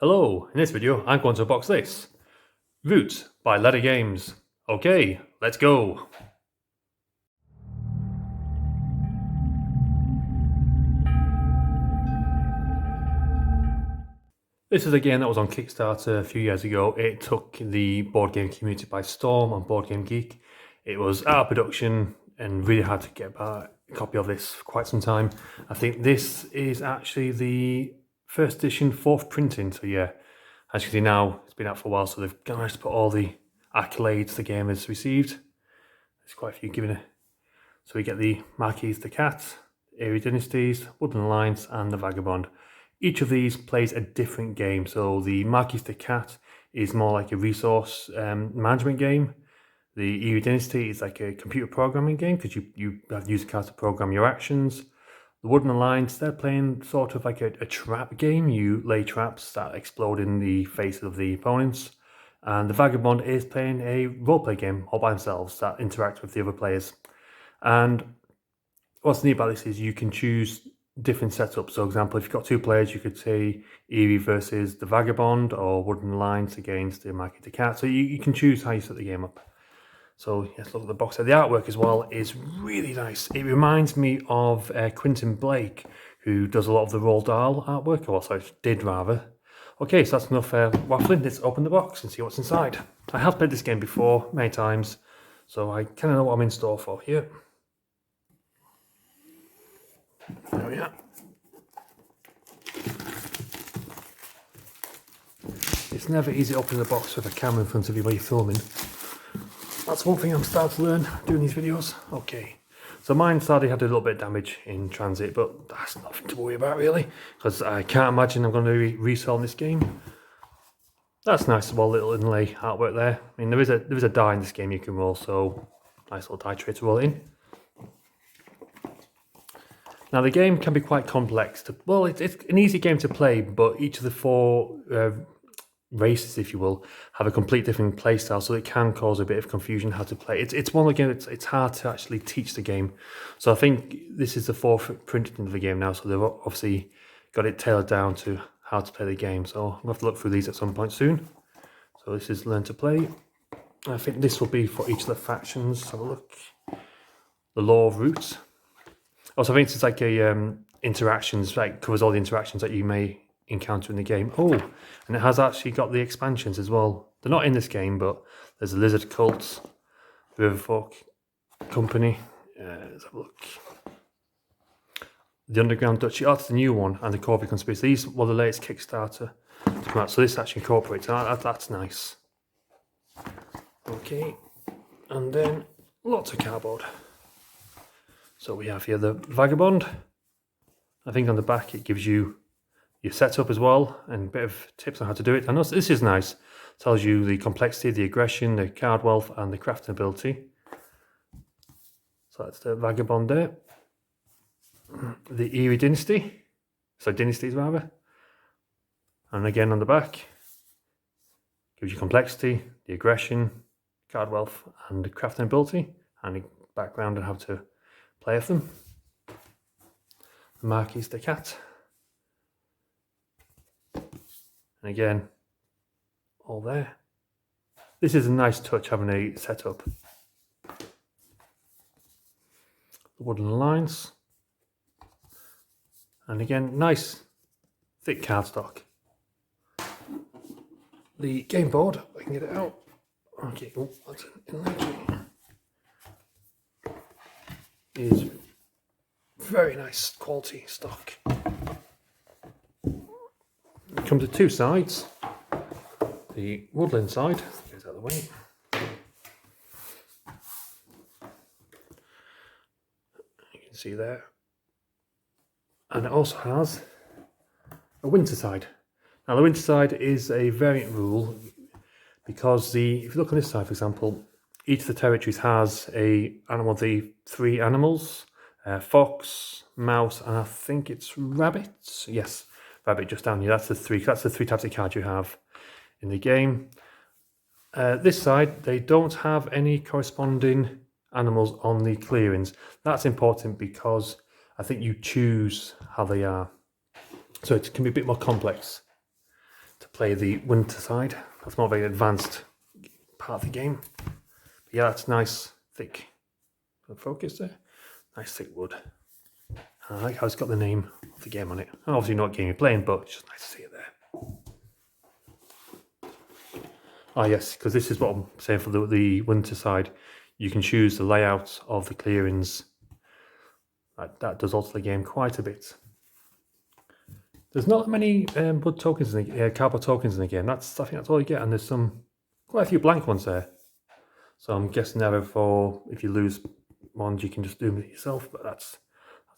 Hello, in this video I'm going to unbox this. Roots by Letter Games. Okay, let's go. This is a game that was on Kickstarter a few years ago. It took the board game community by storm on Board Game Geek. It was out of production and really hard to get a copy of this for quite some time. I think this is actually the first edition, fourth printing, so yeah. As you can see now, it's been out for a while, so they've managed to put all the accolades the game has received. There's quite a few given it. So we get the Marquis the Cat, Eerie Dynasties, Woodland Alliance, and the Vagabond. Each of these plays a different game. So the Marquis the Cat is more like a resource management game. The Eerie Dynasty is like a computer programming game because you have to use the cards to program your actions. The Woodland Alliance, they're playing sort of like a trap game. You lay traps that explode in the face of the opponents. And the Vagabond is playing a roleplay game all by themselves that interact with the other players. And what's neat about this is you can choose different setups. So, for example, if you've got two players, you could say Eerie versus the Vagabond or Woodland Alliance against the Marquis the Cat. So you can choose how you set the game up. So let's look at the box. The artwork as well is really nice. It reminds me of Quentin Blake, who does a lot of the Roald Dahl artwork, or sorry, did rather. Okay, so that's enough waffling. Let's open the box and see what's inside. I have played this game before, many times, so I kind of know what I'm in store for here. There we are. It's never easy opening the box with a camera in front of you while you're filming. That's one thing I'm starting to learn doing these videos. Okay, so mine sadly had a little bit of damage in transit, but that's nothing to worry about really, because I can't imagine I'm going to be reselling this game. That's nice, well, little inlay artwork there. I mean, there is a die in this game you can roll, so nice little die tray to roll in. Now the game can be quite complex. It's an easy game to play, but each of the four races, if you will, have a complete different play style, so it can cause a bit of confusion how to play. It's one of the games, it's hard to actually teach the game. So I think this is the fourth printing of the game now, so they've obviously got it tailored down to how to play the game. So I'll have to look through these at some point soon. So this is Learn to Play. I think this will be for each of the factions. Have a look. The Law of Roots. Also, I think it's like a interactions, like covers all the interactions that you may encounter in the game. Oh, and it has actually got the expansions as well. They're not in this game, but there's a Lizard Cult, Riverfolk Company. Let's have a look. The Underground Duchy. Oh, that's the new one, and the Corby Conspiracy. These were the latest Kickstarter to come out, so this actually incorporates that's nice. Okay, and then lots of cardboard. So we have here the Vagabond. I think on the back it gives you your setup as well and a bit of tips on how to do it. And this is nice. It tells you the complexity, the aggression, the card wealth, and the crafting ability. So that's the Vagabond there. The Eerie Dynasty. So Dynasties rather. And again on the back, gives you complexity, the aggression, card wealth, and the crafting ability, and the background on how to play with them. The Marquis the Cat. And again, all there. This is a nice touch having a setup. The Woodland Alliance. And again, nice thick cardstock. The game board, I can get it out. Okay, oh, that's an inlay. Is very nice quality stock. It comes with two sides. The Woodland side goes out of the way. You can see there. And it also has a winter side. Now the winter side is a variant rule because if you look on this side, for example, each of the territories has a animal of the three animals, fox, mouse, and I think it's rabbits. Yes, rabbit just down here. That's the three types of cards you have in the game. This side, they don't have any corresponding animals on the clearings. That's important because I think you choose how they are. So it can be a bit more complex. to play the winter side. That's not a very advanced part of the game. But yeah, it's nice, thick. Focus there. Nice thick wood. I like how it's got the name of the game on it. And obviously not what game you're playing, but it's just nice to see it there. Ah yes, because this is what I'm saying for the winter side. You can choose the layout of the clearings. That does alter the game quite a bit. There's not many wood tokens in the cardboard tokens in the game. I think that's all you get, and there's quite a few blank ones there. So I'm guessing now for if you lose ones, you can just do them yourself. But that's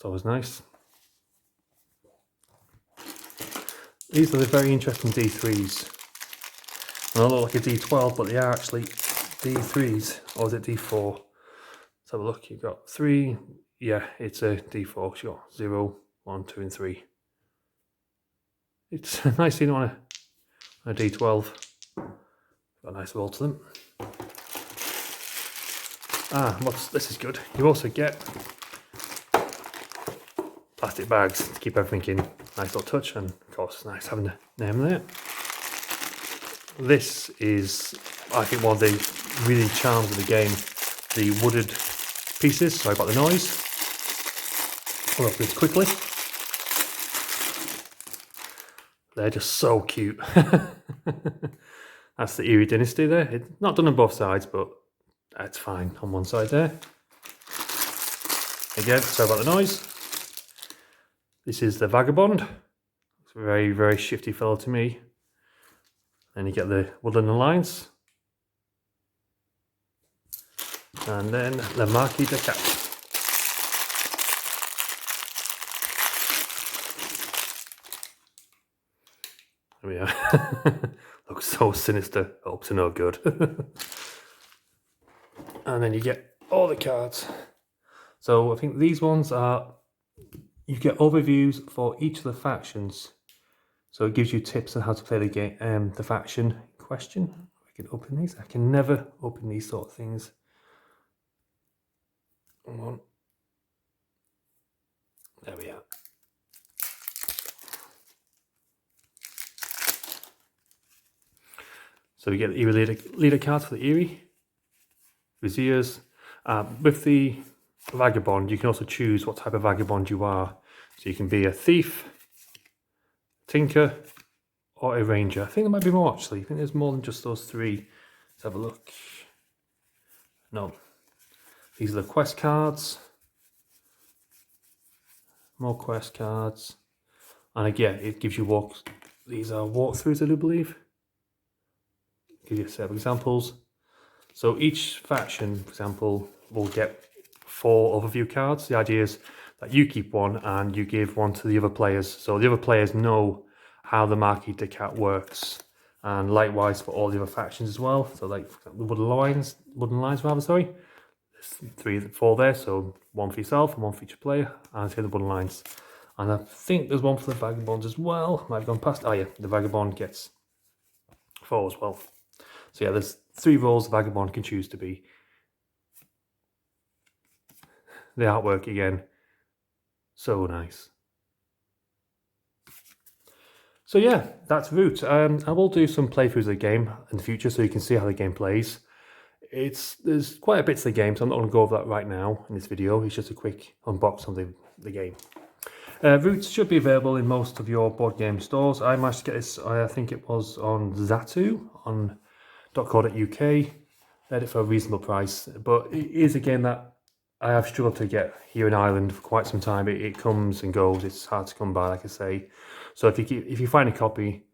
always nice. These are the very interesting D3s. They don't look like a D12, but they are actually D3s, or is it D4? Let's have a look. You've got 3. Yeah, it's a D4. Sure, 0, 1, 2, and 3. It's nice seeing it on a D12. Got a nice roll to them. This is good. You also get plastic bags to keep everything in. Nice little touch, and of course, it's nice having the name there. This is, I think, one of the really charms of the game. The wooded pieces. Sorry about the noise. I'll open this quickly. They're just so cute. That's the Erie Dynasty there. It's not done on both sides, but that's fine on one side there. Again, sorry about the noise. This is the Vagabond. It's a very, very shifty fellow to me. Then you get the Woodland Alliance. And then the Marquis de Cap. There we are. Looks so sinister. Hope to no good. And then you get all the cards. So I think these ones are, you get overviews for each of the factions. So it gives you tips on how to play the game, the faction in question. I can open these. I can never open these sort of things. Come on. There we are. So we get the Erie leader cards for the Erie. Viziers. With the Vagabond, you can also choose what type of Vagabond you are. So you can be a thief, tinker, or a ranger. I think there might be more actually. I think there's more than just those 3. Let's have a look. No. These are the quest cards. More quest cards. And again, it gives you these are walkthroughs, I do believe. Give you a set of examples. So each faction, for example, will get 4 overview cards. The idea is that you keep one and you give one to the other players. So the other players know how the Marquis de Cap works. And likewise for all the other factions as well. So like the Woodland Alliance rather, sorry. There's 4 there, so 1 for yourself and 1 for each player. And here the Woodland Alliance. And I think there's 1 for the Vagabonds as well. Might have gone past. Oh yeah, the Vagabond gets 4 as well. So yeah, there's 3 roles the Vagabond can choose to be. The artwork again, so nice. So yeah, that's Root. I will do some playthroughs of the game in the future so you can see how the game plays. There's quite a bit to the game, so I'm not going to go over that right now in this video. It's just a quick unbox of the game. Root should be available in most of your board game stores. I managed to get this, I think it was on Zatu, on .co.uk. I had it for a reasonable price, but it is a game that I have struggled to get here in Ireland for quite some time. It comes and goes. It's hard to come by, like I say. So if you find a copy,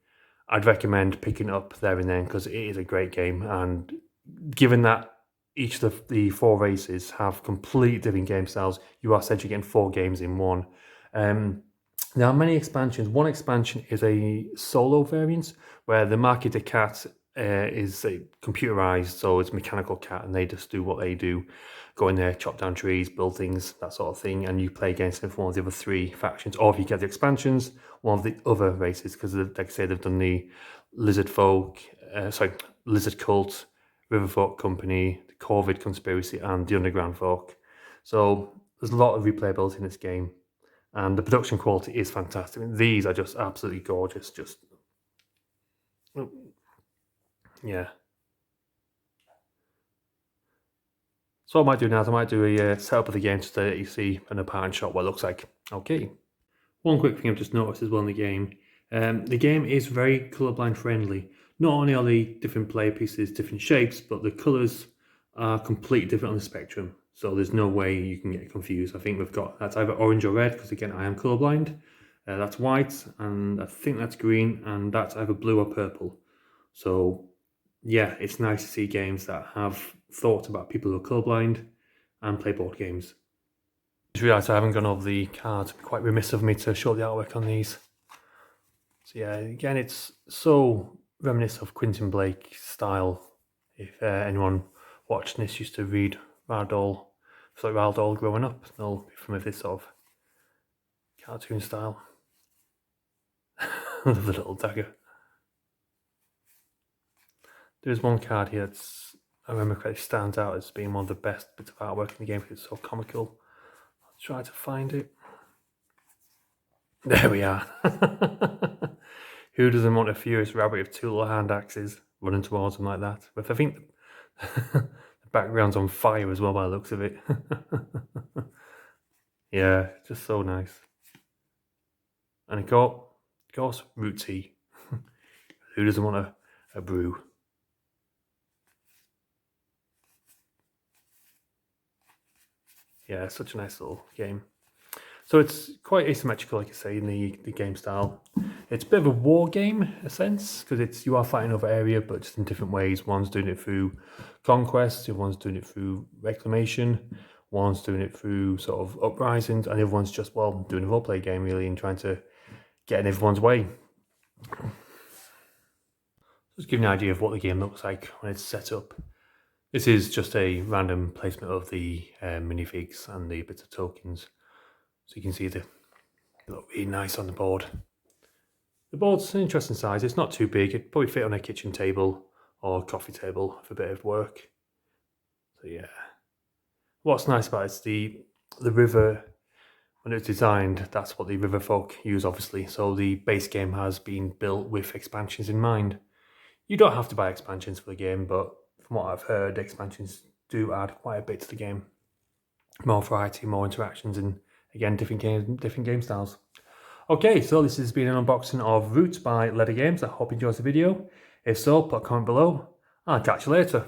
I'd recommend picking it up there and then because it is a great game. And given that each of the 4 races have completely different game styles, you are essentially getting 4 games in one. There are many expansions. One expansion is a solo variant where the Marquis de Cap is computerized, so it's mechanical cat, and they just do what they do. Go in there, chop down trees, build things, that sort of thing, and you play against them for one of the other 3 factions. Or if you get the expansions, one of the other races, because like I say, they've done the Lizard Cult, River Folk Company, the Corvid Conspiracy, and the Underground Folk. So there's a lot of replayability in this game, and the production quality is fantastic. These are just absolutely gorgeous. Just Oh, yeah. So what I might do now is I might do a setup of the game just so that you see an apparent shot what it looks like. Okay. One quick thing I've just noticed as well in the game is very colorblind friendly. Not only are the different player pieces different shapes, but the colors are completely different on the spectrum. So there's no way you can get confused. I think we've got, that's either orange or red, because again, I am colorblind. That's white, and I think that's green, and that's either blue or purple. So yeah, it's nice to see games that have thought about people who are colorblind and play board games. I just realised I haven't gone over the cards. It'd be quite remiss of me to show the artwork on these. So yeah, again, it's so reminiscent of Quentin Blake style. If anyone watching this used to read Roald Dahl growing up, they'll be familiar with this sort of cartoon style. The little dagger. There's one card here that's, I remember correctly, stands out as being one of the best bits of artwork in the game because it's so comical. I'll try to find it. There we are. Who doesn't want a furious rabbit with two little hand axes running towards them like that? But I think the background's on fire as well by the looks of it. Yeah, just so nice. And of course, root tea. Who doesn't want a brew? Yeah, such a nice little game. So it's quite asymmetrical, like I say, in the game style. It's a bit of a war game, in a sense, because you are fighting over area, but just in different ways. One's doing it through conquest, the other one's doing it through reclamation, one's doing it through sort of uprisings, and the other one's just, well, doing a roleplay game, really, and trying to get in everyone's way. Just give you an idea of what the game looks like when it's set up. This is just a random placement of the minifigs and the bits of tokens. So you can see they look really nice on the board. The board's an interesting size. It's not too big. It'd probably fit on a kitchen table or coffee table for a bit of work. So yeah. What's nice about it is the river, when it was designed, that's what the river folk use, obviously. So the base game has been built with expansions in mind. You don't have to buy expansions for the game, but from what I've heard, expansions do add quite a bit to the game. More variety, more interactions, and again, different game styles. Okay, so this has been an unboxing of Roots by Leather Games. I hope you enjoyed the video. If so, put a comment below. I'll catch you later.